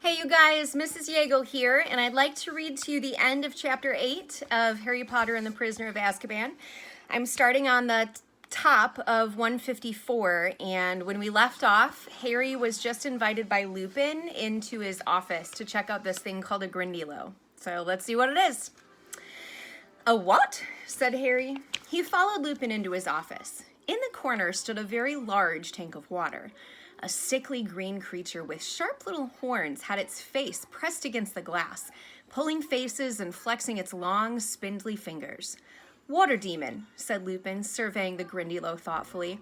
Hey you guys, Mrs. Yeagle here, and I'd like to read to you the end of Chapter 8 of Harry Potter and the Prisoner of Azkaban. I'm starting on the top of 154, and when we left off, Harry was just invited by Lupin into his office to check out this thing called a Grindylow. So let's see what it is. A what? Said Harry. He followed Lupin into his office. In the corner stood a very large tank of water. A sickly green creature with sharp little horns had its face pressed against the glass, pulling faces and flexing its long, spindly fingers. Water demon, said Lupin, surveying the Grindylow thoughtfully.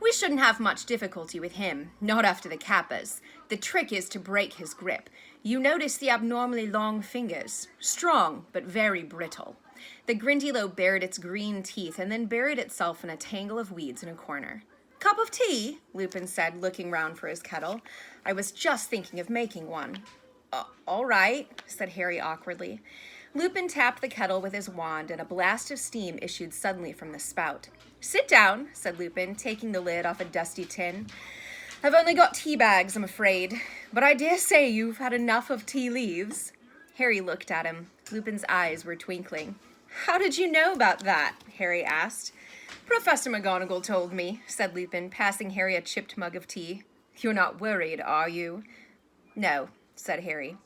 We shouldn't have much difficulty with him, not after the Kappas. The trick is to break his grip. You notice the abnormally long fingers, strong but very brittle. The Grindylow bared its green teeth and then buried itself in a tangle of weeds in a corner. Cup of tea, Lupin said, looking round for his kettle. I was just thinking of making one. All right, said Harry awkwardly. Lupin tapped the kettle with his wand, and a blast of steam issued suddenly from the spout. Sit down, said Lupin, taking the lid off a dusty tin. I've only got tea bags, I'm afraid, but I dare say you've had enough of tea leaves. Harry looked at him. Lupin's eyes were twinkling. How did you know about that? Harry asked. Professor McGonagall told me, said Lupin, passing Harry a chipped mug of tea. You're not worried, are you? No, said Harry.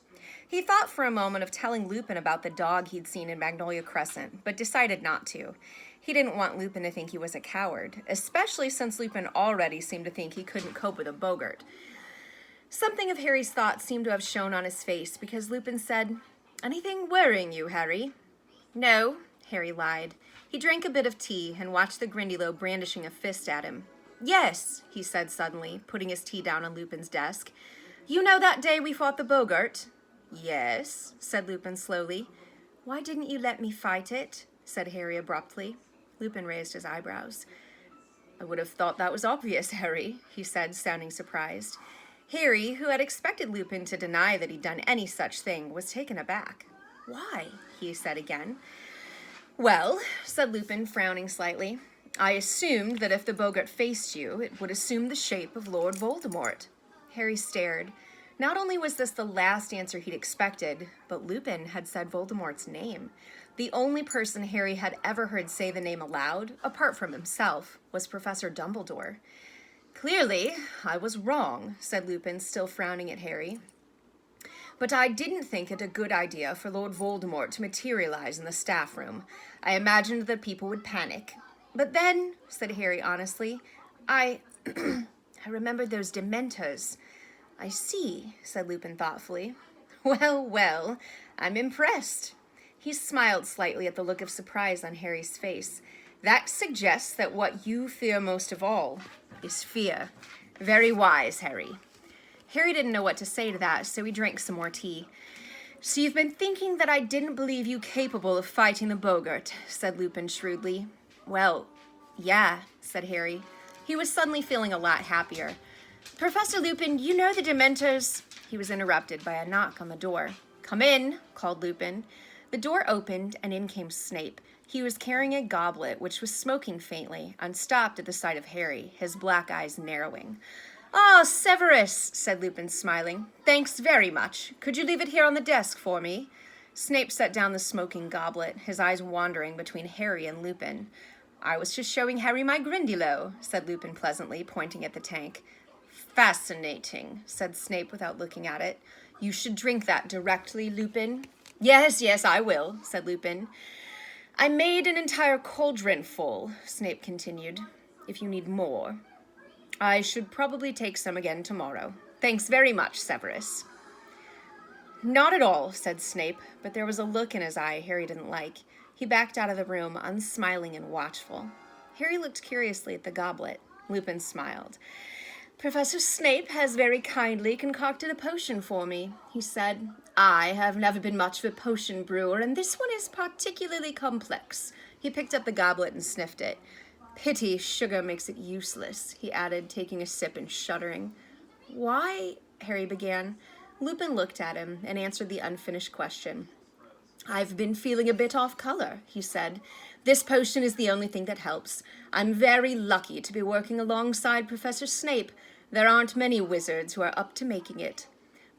He thought for a moment of telling Lupin about the dog he'd seen in Magnolia Crescent, but decided not to. He didn't want Lupin to think he was a coward, especially since Lupin already seemed to think he couldn't cope with a Bogart. Something of Harry's thoughts seemed to have shown on his face, because Lupin said, Anything worrying you, Harry? No, Harry lied. He drank a bit of tea and watched the Grindylow brandishing a fist at him. Yes, he said suddenly, putting his tea down on Lupin's desk. You know that day we fought the Bogart? Yes, said Lupin slowly. Why didn't you let me fight it? Said Harry abruptly. Lupin raised his eyebrows. I would have thought that was obvious, Harry, he said, sounding surprised. Harry, who had expected Lupin to deny that he'd done any such thing, was taken aback. Why? He said again. Well, said Lupin, frowning slightly, I assumed that if the Bogart faced you, it would assume the shape of Lord Voldemort. Harry stared. Not only was this the last answer he'd expected, but Lupin had said Voldemort's name. The only person Harry had ever heard say the name aloud, apart from himself, was Professor Dumbledore. Clearly, I was wrong, said Lupin, still frowning at Harry. But I didn't think it a good idea for Lord Voldemort to materialize in the staff room. I imagined that people would panic. But then, said Harry honestly, I remembered those Dementors. I see, said Lupin thoughtfully. Well, I'm impressed. He smiled slightly at the look of surprise on Harry's face. That suggests that what you fear most of all is fear. Very wise, Harry. Harry didn't know what to say to that, so he drank some more tea. So you've been thinking that I didn't believe you capable of fighting the Bogart, said Lupin shrewdly. Well, yeah, said Harry. He was suddenly feeling a lot happier. Professor Lupin, you know the Dementors... He was interrupted by a knock on the door. Come in, called Lupin. The door opened, and in came Snape. He was carrying a goblet, which was smoking faintly, and stopped at the sight of Harry, his black eyes narrowing. Ah, Severus, said Lupin, smiling. Thanks very much. Could you leave it here on the desk for me? Snape set down the smoking goblet, his eyes wandering between Harry and Lupin. I was just showing Harry my Grindylow, said Lupin pleasantly, pointing at the tank. Fascinating, said Snape without looking at it. You should drink that directly, Lupin. Yes, I will, said Lupin. I made an entire cauldron full, Snape continued. If you need more... I should probably take some again tomorrow. Thanks very much, Severus. Not at all, said Snape, but there was a look in his eye Harry didn't like. He backed out of the room, unsmiling and watchful. Harry looked curiously at the goblet. Lupin smiled. Professor Snape has very kindly concocted a potion for me, he said. I have never been much of a potion brewer, and this one is particularly complex. He picked up the goblet and sniffed it. Pity sugar makes it useless, he added, taking a sip and shuddering. Why? Harry began. Lupin looked at him and answered the unfinished question. I've been feeling a bit off color, he said. This potion is the only thing that helps. I'm very lucky to be working alongside Professor Snape. There aren't many wizards who are up to making it.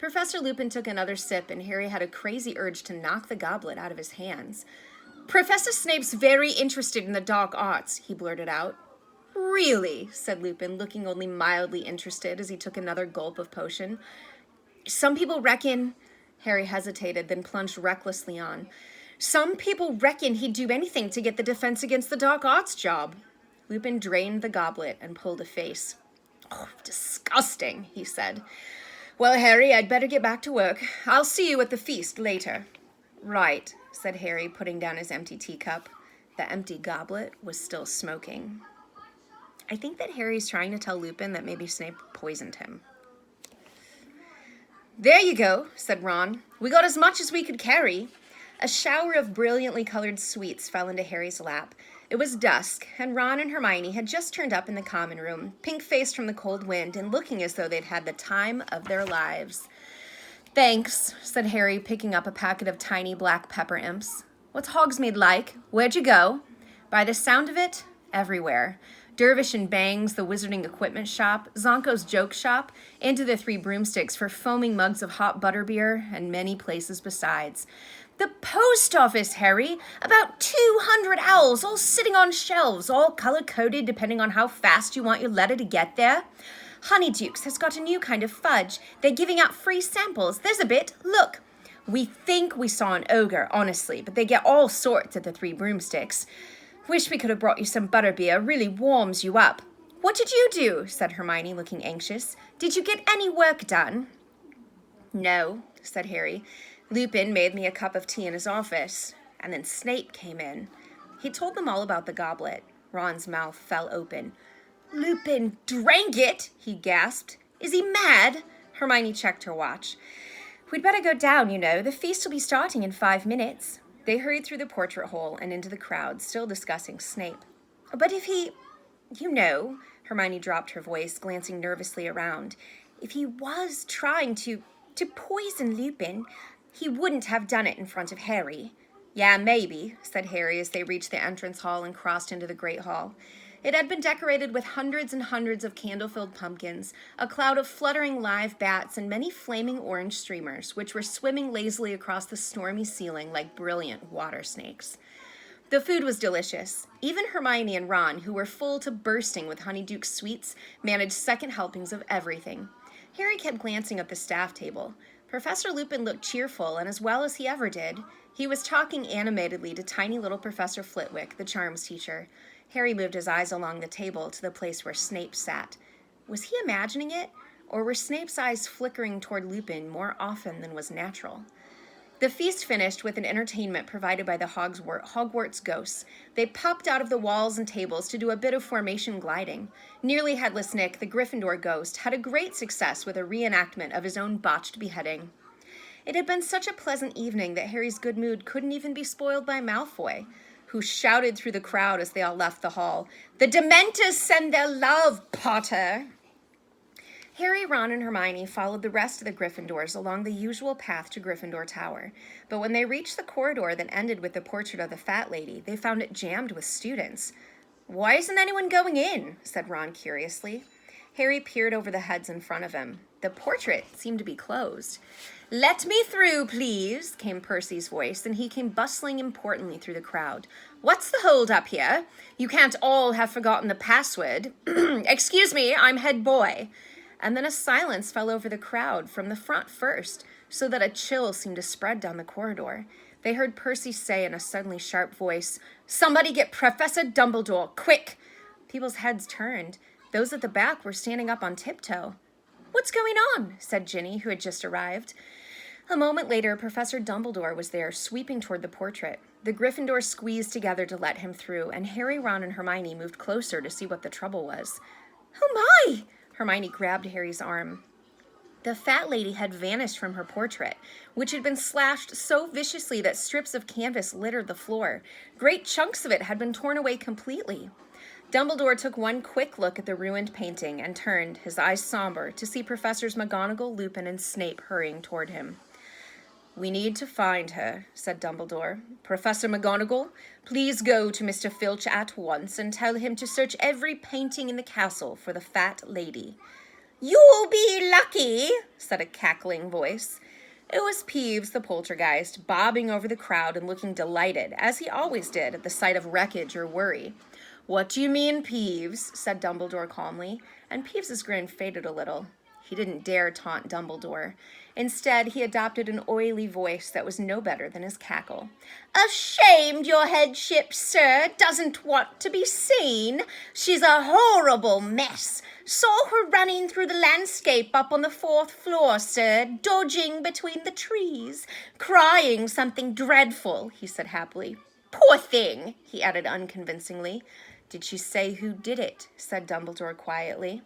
Professor Lupin took another sip, and Harry had a crazy urge to knock the goblet out of his hands. "Professor Snape's very interested in the dark arts," he blurted out. "Really?" said Lupin, looking only mildly interested as he took another gulp of potion. "Some people reckon—" Harry hesitated, then plunged recklessly on. "Some people reckon he'd do anything to get the Defense Against the Dark Arts job." Lupin drained the goblet and pulled a face. "Oh, disgusting," he said. "Well, Harry, I'd better get back to work. I'll see you at the feast later." "Right," said Harry, putting down his empty teacup. The empty goblet was still smoking. I think that Harry's trying to tell Lupin that maybe Snape poisoned him. "There you go," said Ron. "We got as much as we could carry." A shower of brilliantly colored sweets fell into Harry's lap. It was dusk, and Ron and Hermione had just turned up in the common room, pink-faced from the cold wind and looking as though they'd had the time of their lives. "Thanks," said Harry, picking up a packet of tiny black pepper imps. "What's Hogsmeade like? Where'd you go?" By the sound of it, everywhere. Dervish and Bangs, the wizarding equipment shop, Zonko's joke shop, into the Three Broomsticks for foaming mugs of hot butterbeer, and many places besides. "The post office, Harry! About 200 owls, all sitting on shelves, all color-coded depending on how fast you want your letter to get there. Honeydukes has got a new kind of fudge. They're giving out free samples. There's a bit. Look. We think we saw an ogre, honestly, but they get all sorts at the Three Broomsticks. Wish we could have brought you some butterbeer. Really warms you up." "What did you do?" said Hermione, looking anxious. "Did you get any work done?" "No," said Harry. "Lupin made me a cup of tea in his office, and then Snape came in." He told them all about the goblet. Ron's mouth fell open. "Lupin drank it!" he gasped. "Is he mad?" Hermione checked her watch. "We'd better go down, you know. The feast will be starting in 5 minutes. They hurried through the portrait hole and into the crowd, still discussing Snape. "But if he, you know," Hermione dropped her voice, glancing nervously around, "if he was trying to poison Lupin, he wouldn't have done it in front of Harry." "Yeah, maybe," said Harry as they reached the entrance hall and crossed into the Great Hall. It had been decorated with hundreds and hundreds of candle-filled pumpkins, a cloud of fluttering live bats, and many flaming orange streamers, which were swimming lazily across the stormy ceiling like brilliant water snakes. The food was delicious. Even Hermione and Ron, who were full to bursting with Honeydukes sweets, managed second helpings of everything. Harry kept glancing at the staff table. Professor Lupin looked cheerful, and as well as he ever did. He was talking animatedly to tiny little Professor Flitwick, the charms teacher. Harry moved his eyes along the table to the place where Snape sat. Was he imagining it, or were Snape's eyes flickering toward Lupin more often than was natural? The feast finished with an entertainment provided by the Hogwarts ghosts. They popped out of the walls and tables to do a bit of formation gliding. Nearly Headless Nick, the Gryffindor ghost, had a great success with a reenactment of his own botched beheading. It had been such a pleasant evening that Harry's good mood couldn't even be spoiled by Malfoy, who shouted through the crowd as they all left the hall, "The Dementors send their love, Potter!" Harry, Ron, and Hermione followed the rest of the Gryffindors along the usual path to Gryffindor Tower. But when they reached the corridor that ended with the portrait of the fat lady, they found it jammed with students. "Why isn't anyone going in?" said Ron curiously. Harry peered over the heads in front of him. The portrait seemed to be closed. "Let me through, please," came Percy's voice, and he came bustling importantly through the crowd. "What's the hold up here? You can't all have forgotten the password. Excuse me, I'm head boy." And then a silence fell over the crowd, from the front first, so that a chill seemed to spread down the corridor. They heard Percy say in a suddenly sharp voice, "Somebody get Professor Dumbledore, quick!" People's heads turned. Those at the back were standing up on tiptoe. "What's going on?" said Ginny, who had just arrived. A moment later, Professor Dumbledore was there, sweeping toward the portrait. The Gryffindors squeezed together to let him through, and Harry, Ron, and Hermione moved closer to see what the trouble was. "Oh my!" Hermione grabbed Harry's arm. The fat lady had vanished from her portrait, which had been slashed so viciously that strips of canvas littered the floor. Great chunks of it had been torn away completely. Dumbledore took one quick look at the ruined painting and turned, his eyes somber, to see Professors McGonagall, Lupin, and Snape hurrying toward him. "We need to find her," said Dumbledore. "Professor McGonagall, please go to Mr. Filch at once and tell him to search every painting in the castle for the fat lady." "You'll be lucky," said a cackling voice. It was Peeves the poltergeist, bobbing over the crowd and looking delighted, as he always did, at the sight of wreckage or worry. "What do you mean, Peeves?" said Dumbledore calmly, and Peeves's grin faded a little. He didn't dare taunt Dumbledore. Instead, he adopted an oily voice that was no better than his cackle. "Ashamed your headship, sir, doesn't want to be seen. She's a horrible mess. Saw her running through the landscape up on the 4th floor, sir, dodging between the trees, crying something dreadful," he said happily. "Poor thing," he added unconvincingly. "Did she say who did it?" said Dumbledore quietly.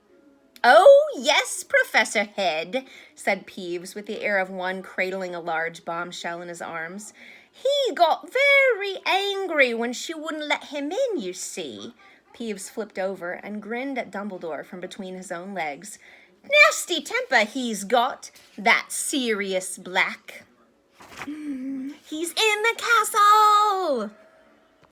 "Oh, yes, Professor Head," said Peeves with the air of one cradling a large bombshell in his arms. "He got very angry when she wouldn't let him in, you see." Peeves flipped over and grinned at Dumbledore from between his own legs. "Nasty temper he's got, that Sirius Black." "He's in the castle!"